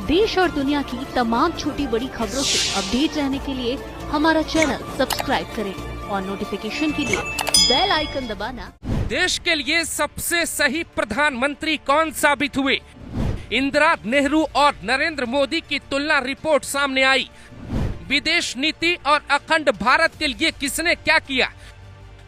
देश और दुनिया की तमाम छोटी बड़ी खबरों से अपडेट रहने के लिए हमारा चैनल सब्सक्राइब करें और नोटिफिकेशन के लिए बेल आइकन दबाना। देश के लिए सबसे सही प्रधानमंत्री कौन साबित हुए? इंदिरा, नेहरू और नरेंद्र मोदी की तुलना रिपोर्ट सामने आई। विदेश नीति और अखंड भारत के लिए किसने क्या किया?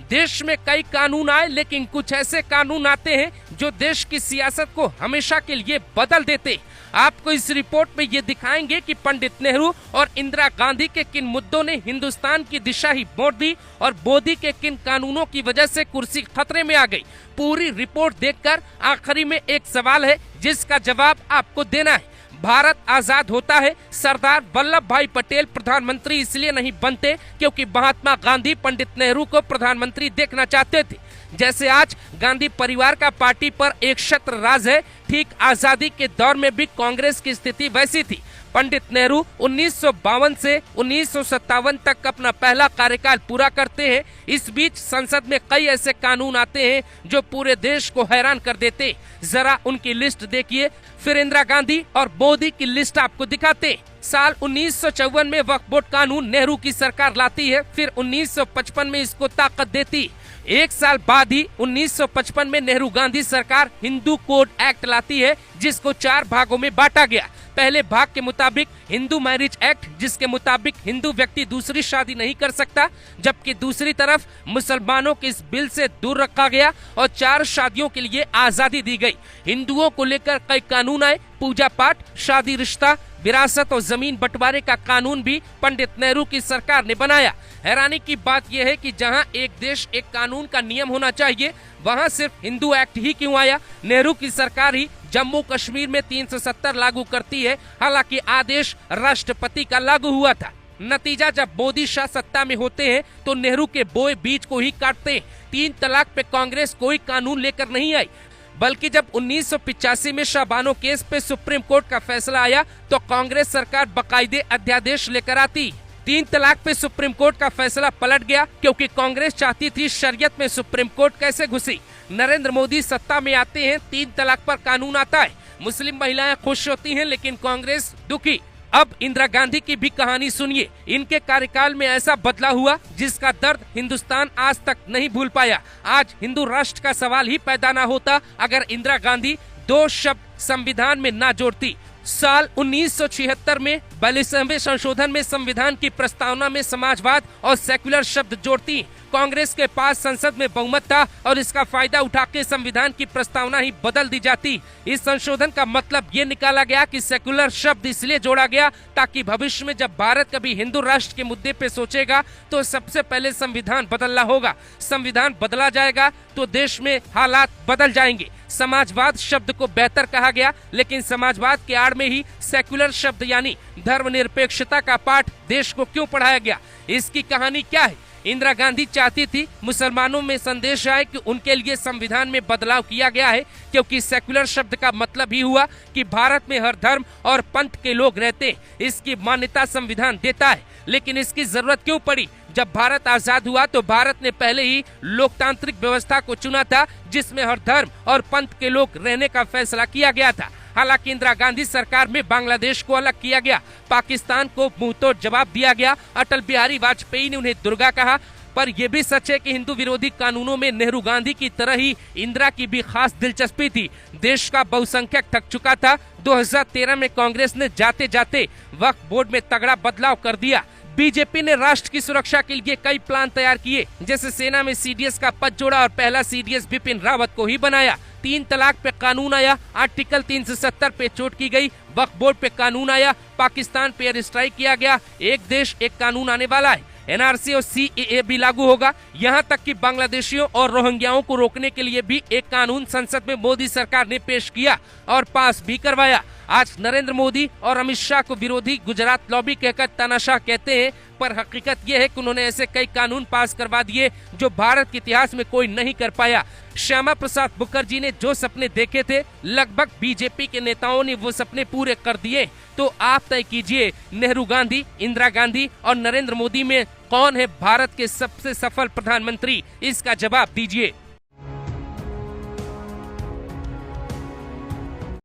देश में कई कानून आए, लेकिन कुछ ऐसे कानून आते हैं जो देश की सियासत को हमेशा के लिए बदल देते। आपको इस रिपोर्ट में ये दिखाएंगे कि पंडित नेहरू और इंदिरा गांधी के किन मुद्दों ने हिंदुस्तान की दिशा ही मोड़ दी और मोदी के किन कानूनों की वजह से कुर्सी खतरे में आ गई। पूरी रिपोर्ट देखकर आखिरी में एक सवाल है जिसका जवाब आपको देना है। भारत आजाद होता है, सरदार वल्लभ भाई पटेल प्रधानमंत्री इसलिए नहीं बनते क्योंकि महात्मा गांधी पंडित नेहरू को प्रधानमंत्री देखना चाहते थे। जैसे आज गांधी परिवार का पार्टी पर एक छत्र राज है, ठीक आजादी के दौर में भी कांग्रेस की स्थिति वैसी थी। पंडित नेहरू 1952 से 1957 तक अपना पहला कार्यकाल पूरा करते हैं। इस बीच संसद में कई ऐसे कानून आते हैं जो पूरे देश को हैरान कर देते। जरा उनकी लिस्ट देखिए, फिर इंदिरा गांधी और मोदी की लिस्ट आपको दिखाते। साल 1954 में वक्फ बोर्ड कानून नेहरू की सरकार लाती है, फिर 1955 में इसको ताकत देती। एक साल बाद ही 1955 में नेहरू गांधी सरकार हिंदू कोड एक्ट लाती है, जिसको 4 भागों में बांटा गया। पहले भाग के मुताबिक हिंदू मैरिज एक्ट, जिसके मुताबिक हिंदू व्यक्ति दूसरी शादी नहीं कर सकता, जबकि दूसरी तरफ मुसलमानों को इस बिल से दूर रखा गया और 4 शादियों के लिए आजादी दी गई। हिंदुओं को लेकर कई कानून आए, पूजा पाठ, शादी रिश्ता, विरासत और जमीन बंटवारे का कानून भी पंडित नेहरू की सरकार ने बनाया। हैरानी की बात यह है कि जहां एक देश एक कानून का नियम होना चाहिए, वहां सिर्फ हिंदू एक्ट ही क्यों आया? नेहरू की सरकार ही जम्मू कश्मीर में 370 लागू करती है, हालांकि आदेश राष्ट्रपति का लागू हुआ था। नतीजा, जब मोदी शाह सत्ता में होते हैं तो नेहरू के बोए बीज को ही काटते। 3 तलाक पे कांग्रेस कोई कानून लेकर नहीं आई, बल्कि जब 1985 में शाबानो केस पे सुप्रीम कोर्ट का फैसला आया तो कांग्रेस सरकार बाकायदे अध्यादेश लेकर आती। 3 तलाक पे सुप्रीम कोर्ट का फैसला पलट गया क्योंकि कांग्रेस चाहती थी शरीयत में सुप्रीम कोर्ट कैसे घुसी। नरेंद्र मोदी सत्ता में आते हैं, 3 तलाक पर कानून आता है। मुस्लिम महिलाएं खुश होती हैं, लेकिन कांग्रेस दुखी। अब इंदिरा गांधी की भी कहानी सुनिए। इनके कार्यकाल में ऐसा बदलाव हुआ जिसका दर्द हिंदुस्तान आज तक नहीं भूल पाया। आज हिंदू राष्ट्र का सवाल ही पैदा ना होता अगर इंदिरा गांधी 2 शब्द संविधान में ना जोड़ती। साल 1976 में 42वें संशोधन में संविधान की प्रस्तावना में समाजवाद और सेक्युलर शब्द जोड़ती। कांग्रेस के पास संसद में बहुमत था और इसका फायदा उठा के संविधान की प्रस्तावना ही बदल दी जाती। इस संशोधन का मतलब ये निकाला गया कि सेक्युलर शब्द इसलिए जोड़ा गया ताकि भविष्य में जब भारत कभी हिंदू राष्ट्र के मुद्दे पे सोचेगा तो सबसे पहले संविधान बदलना होगा। संविधान बदला जाएगा तो देश में हालात बदल जाएंगे। समाजवाद शब्द को बेहतर कहा गया, लेकिन समाजवाद के आड़ में ही सेक्युलर शब्द यानी धर्मनिरपेक्षता का पाठ देश को क्यों पढ़ाया गया? इसकी कहानी क्या है? इंदिरा गांधी चाहती थी मुसलमानों में संदेश आए कि उनके लिए संविधान में बदलाव किया गया है, क्योंकि सेक्युलर शब्द का मतलब ही हुआ कि भारत में हर धर्म और पंथ के लोग रहते हैं। इसकी मान्यता संविधान देता है, लेकिन इसकी जरूरत क्यों पड़ी? जब भारत आजाद हुआ तो भारत ने पहले ही लोकतांत्रिक व्यवस्था को चुना था, जिसमें हर धर्म और पंथ के लोग रहने का फैसला किया गया था। हालांकि इंदिरा गांधी सरकार में बांग्लादेश को अलग किया गया, पाकिस्तान को मुंहतोड़ जवाब दिया गया। अटल बिहारी वाजपेयी ने उन्हें दुर्गा कहा। पर यह भी सच है कि हिंदू विरोधी कानूनों में नेहरू गांधी की तरह ही इंदिरा की भी खास दिलचस्पी थी। देश का बहुसंख्यक थक चुका था। 2013 में कांग्रेस ने जाते जाते वक्फ बोर्ड में तगड़ा बदलाव कर दिया। बीजेपी ने राष्ट्र की सुरक्षा के लिए कई प्लान तैयार किए, जैसे सेना में सीडीएस का पद जोड़ा और पहला सीडीएस बिपिन रावत को ही बनाया। 3 तलाक पे कानून आया, आर्टिकल 370 पे चोट की गई। वक्फ बोर्ड पे कानून आया, पाकिस्तान पे एयर स्ट्राइक किया गया। एक देश एक कानून आने वाला है। एनआरसी और सीएए भी लागू होगा। यहाँ तक कि बांग्लादेशियों और रोहिंग्याओं को रोकने के लिए भी एक कानून संसद में मोदी सरकार ने पेश किया और पास भी करवाया। आज नरेंद्र मोदी और अमित शाह को विरोधी गुजरात लॉबी कहकर तानाशाह कहते हैं, पर हकीकत यह है कि उन्होंने ऐसे कई कानून पास करवा दिए जो भारत के इतिहास में कोई नहीं कर पाया। श्यामा प्रसाद मुखर्जी ने जो सपने देखे थे, लगभग बीजेपी के नेताओं ने वो सपने पूरे कर दिए। तो आप तय कीजिए, नेहरू गांधी, इंदिरा गांधी और नरेंद्र मोदी में कौन है भारत के सबसे सफल प्रधानमंत्री? इसका जवाब दीजिए।